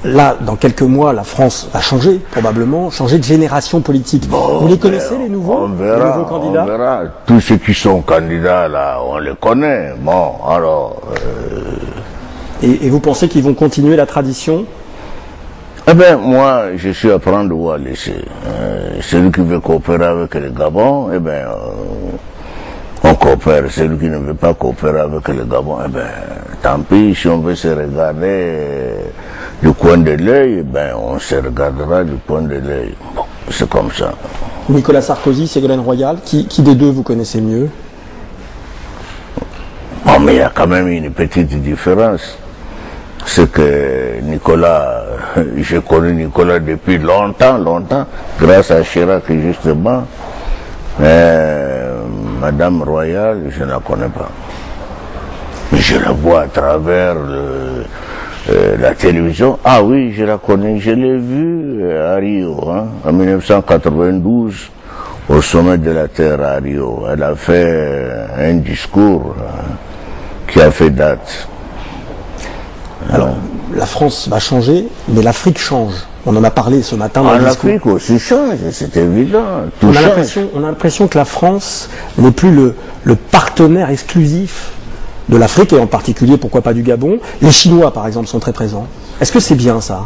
là, dans quelques mois, la France va changer, probablement, changer de génération politique. Bon, vous les connaissez, les nouveaux candidats? On verra. Tous ceux qui sont candidats, là, on les connaît. Bon, alors... Et vous pensez qu'ils vont continuer la tradition? Eh bien, moi, je suis à prendre ou à laisser. Celui qui veut coopérer avec le Gabon, eh bien, on coopère. Celui qui ne veut pas coopérer avec le Gabon, eh bien, tant pis. Si on veut se regarder du coin de l'œil, eh bien, on se regardera du coin de l'œil. Bon, c'est comme ça. Nicolas Sarkozy, Ségolène Royal, qui des deux vous connaissez mieux? Bon, mais il y a quand même une petite différence. C'est que Nicolas, j'ai connu Nicolas depuis longtemps, grâce à Chirac justement. Madame Royal, je ne la connais pas. Mais je la vois à travers la télévision. Ah oui, je la connais, je l'ai vue à Rio, hein, en 1992, au sommet de la Terre à Rio. Elle a fait un discours qui a fait date. Alors, la France va changer, mais l'Afrique change. On en a parlé ce matin dans le discours. L'Afrique aussi change, c'est évident. On a l'impression que la France n'est plus le partenaire exclusif de l'Afrique, et en particulier, pourquoi pas du Gabon. Les Chinois, par exemple, sont très présents. Est-ce que c'est bien ça?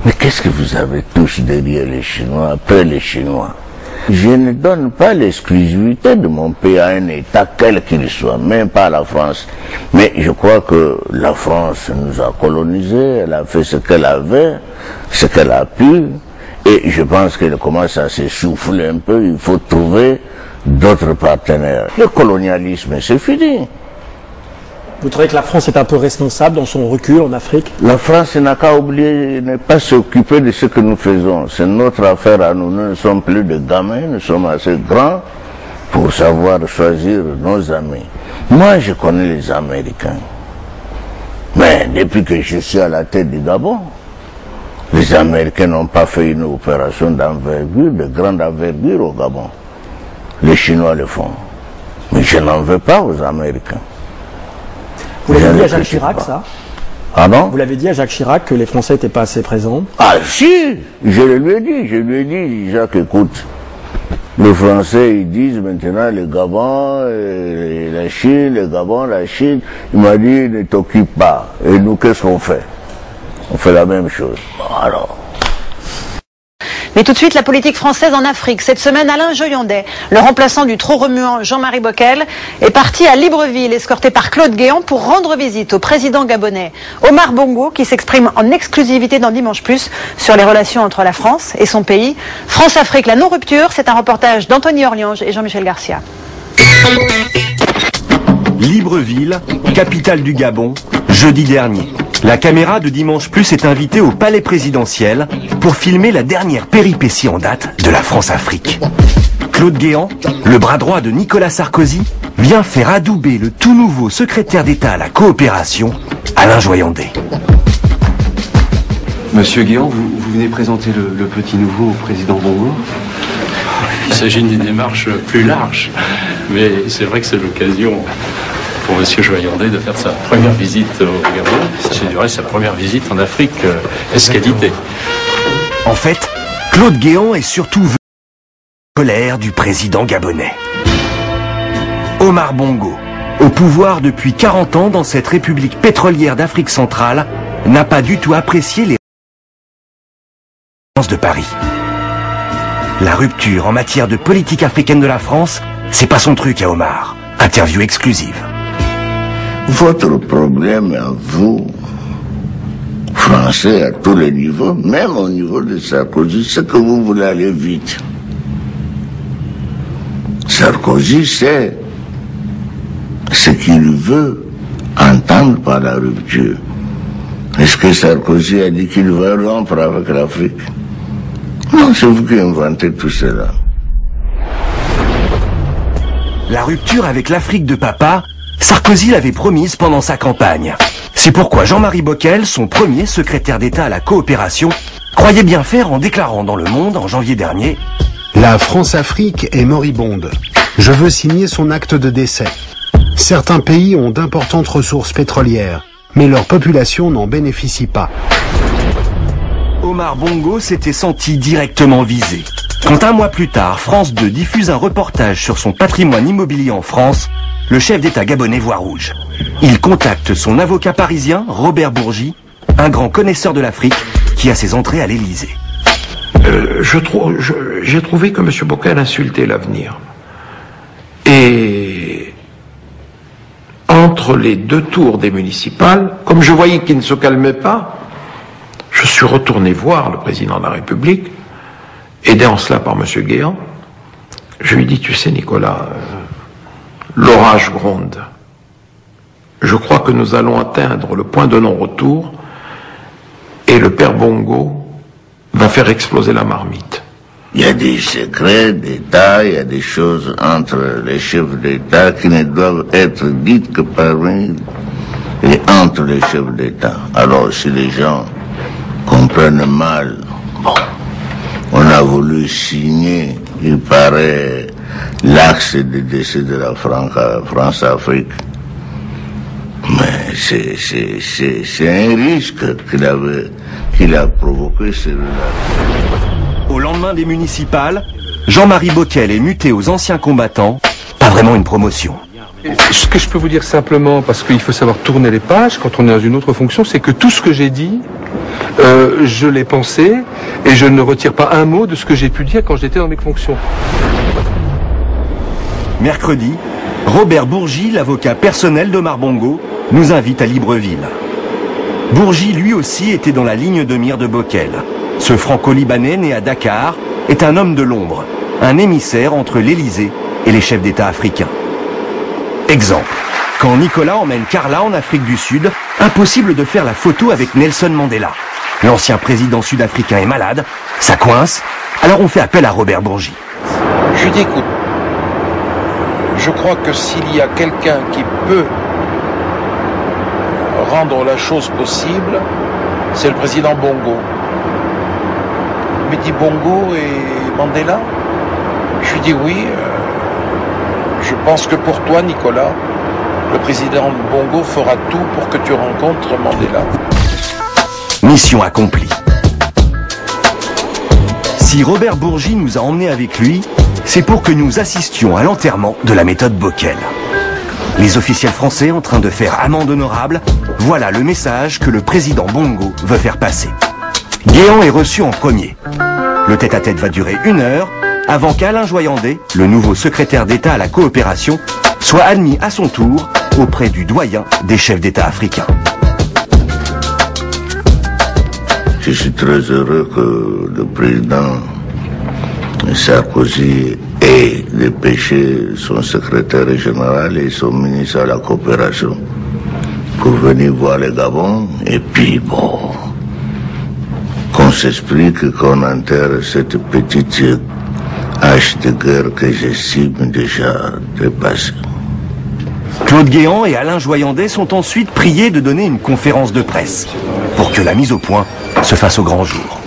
Mais qu'est-ce que vous avez tous derrière les Chinois, après les Chinois? Je ne donne pas l'exclusivité de mon pays à un État, quel qu'il soit, même pas à la France. Mais je crois que la France nous a colonisés, elle a fait ce qu'elle avait, ce qu'elle a pu, et je pense qu'elle commence à s'essouffler un peu, il faut trouver d'autres partenaires. Le colonialisme, c'est fini. Vous trouvez que la France est un peu responsable dans son recul en Afrique? La France n'a qu'à oublier, ne pas s'occuper de ce que nous faisons. C'est notre affaire à nous. Nous ne sommes plus des gamins, nous sommes assez grands pour savoir choisir nos amis. Moi, je connais les Américains. Mais depuis que je suis à la tête du Gabon, les Américains n'ont pas fait une opération d'envergure, de grande envergure au Gabon. Les Chinois le font. Mais je n'en veux pas aux Américains. Vous l'avez dit à Jacques Chirac, ça? Ah non? Vous l'avez dit à Jacques Chirac que les Français n'étaient pas assez présents? Ah si, je lui ai dit, Jacques, écoute, les Français, ils disent maintenant le Gabon, la Chine, le Gabon, la Chine. Il m'a dit, ne t'occupe pas. Et nous, qu'est-ce qu'on fait? On fait la même chose. Bon, alors... Mais tout de suite, la politique française en Afrique. Cette semaine, Alain Joyandet, le remplaçant du trop remuant Jean-Marie Bockel, est parti à Libreville, escorté par Claude Guéant, pour rendre visite au président gabonais Omar Bongo, qui s'exprime en exclusivité dans Dimanche Plus sur les relations entre la France et son pays. France-Afrique, la non-rupture, c'est un reportage d'Anthony Orliange et Jean-Michel Garcia. Libreville, capitale du Gabon, jeudi dernier. La caméra de Dimanche Plus est invitée au palais présidentiel pour filmer la dernière péripétie en date de la France-Afrique. Claude Guéant, le bras droit de Nicolas Sarkozy, vient faire adouber le tout nouveau secrétaire d'État à la coopération, Alain Joyandet. Monsieur Guéant, vous venez présenter le petit nouveau au président Bongo? Il s'agit d'une démarche plus large, mais c'est vrai que c'est l'occasion pour M. Joyandet de faire sa première visite au Gabon. C'est du reste sa première visite en Afrique escalité. En fait, Claude Guéant est surtout venu de la colère du président gabonais. Omar Bongo, au pouvoir depuis 40 ans dans cette république pétrolière d'Afrique centrale, n'a pas du tout apprécié les de Paris. La rupture en matière de politique africaine de la France, c'est pas son truc à Omar. Interview exclusive. Votre problème à vous, Français à tous les niveaux, même au niveau de Sarkozy, c'est que vous voulez aller vite. Sarkozy sait ce qu'il veut entendre par la rupture. Est-ce que Sarkozy a dit qu'il veut rompre avec l'Afrique? Non, c'est vous qui inventez tout cela. La rupture avec l'Afrique de papa, Sarkozy l'avait promise pendant sa campagne. C'est pourquoi Jean-Marie Bockel, son premier secrétaire d'État à la coopération, croyait bien faire en déclarant dans Le Monde en janvier dernier: La France-Afrique est moribonde. Je veux signer son acte de décès. Certains pays ont d'importantes ressources pétrolières, mais leur population n'en bénéficie pas. Omar Bongo s'était senti directement visé. Quand un mois plus tard, France 2 diffuse un reportage sur son patrimoine immobilier en France, le chef d'État gabonais voit rouge. Il contacte son avocat parisien, Robert Bourgi, un grand connaisseur de l'Afrique qui a ses entrées à l'Élysée. J'ai trouvé que M. Bockel insultait l'avenir. Et entre les deux tours des municipales, comme je voyais qu'il ne se calmait pas, je suis retourné voir le président de la République, aidé en cela par M. Guéant. Je lui ai dit, tu sais Nicolas, l'orage gronde. Je crois que nous allons atteindre le point de non-retour et le père Bongo va faire exploser la marmite. Il y a des secrets d'État, il y a des choses entre les chefs d'État qui ne doivent être dites que parmi et entre les chefs d'État. Alors si les gens comprennent mal, bon, on a voulu signer, il paraît, l'axe de décès de la France-Afrique. Mais c'est un risque qu'il a provoqué celui-là. Au lendemain des municipales, Jean-Marie Bockel est muté aux anciens combattants. Pas vraiment une promotion. Ce que je peux vous dire simplement, parce qu'il faut savoir tourner les pages quand on est dans une autre fonction, c'est que tout ce que j'ai dit, je l'ai pensé et je ne retire pas un mot de ce que j'ai pu dire quand j'étais dans mes fonctions. Mercredi, Robert Bourgi, l'avocat personnel d'Omar Bongo, nous invite à Libreville. Bourgi, lui aussi, était dans la ligne de mire de Bockel. Ce franco-libanais né à Dakar est un homme de l'ombre, un émissaire entre l'Élysée et les chefs d'État africains. Exemple, quand Nicolas emmène Carla en Afrique du Sud, impossible de faire la photo avec Nelson Mandela. L'ancien président sud-africain est malade, ça coince, alors on fait appel à Robert Bourgi. Je lui dis, écoute, je crois que s'il y a quelqu'un qui peut rendre la chose possible, c'est le président Bongo. Il me dit Bongo et Mandela. Je lui dis oui, je pense que pour toi, Nicolas, le président Bongo fera tout pour que tu rencontres Mandela. Mission accomplie. Si Robert Bourgi nous a emmenés avec lui, c'est pour que nous assistions à l'enterrement de la méthode Bockel. Les officiels français en train de faire amende honorable, voilà le message que le président Bongo veut faire passer. Guéant est reçu en premier. Le tête-à-tête va durer 1 heure avant qu'Alain Joyandet, le nouveau secrétaire d'État à la coopération, soit admis à son tour auprès du doyen des chefs d'État africains. Je suis très heureux que le président Sarkozy ait dépêché son secrétaire général et son ministre à la coopération pour venir voir le Gabon et puis bon, qu'on s'explique, qu'on enterre cette petite hache de guerre que j'estime déjà dépassée. Claude Guéant et Alain Joyandet sont ensuite priés de donner une conférence de presse pour que la mise au point se fasse au grand jour.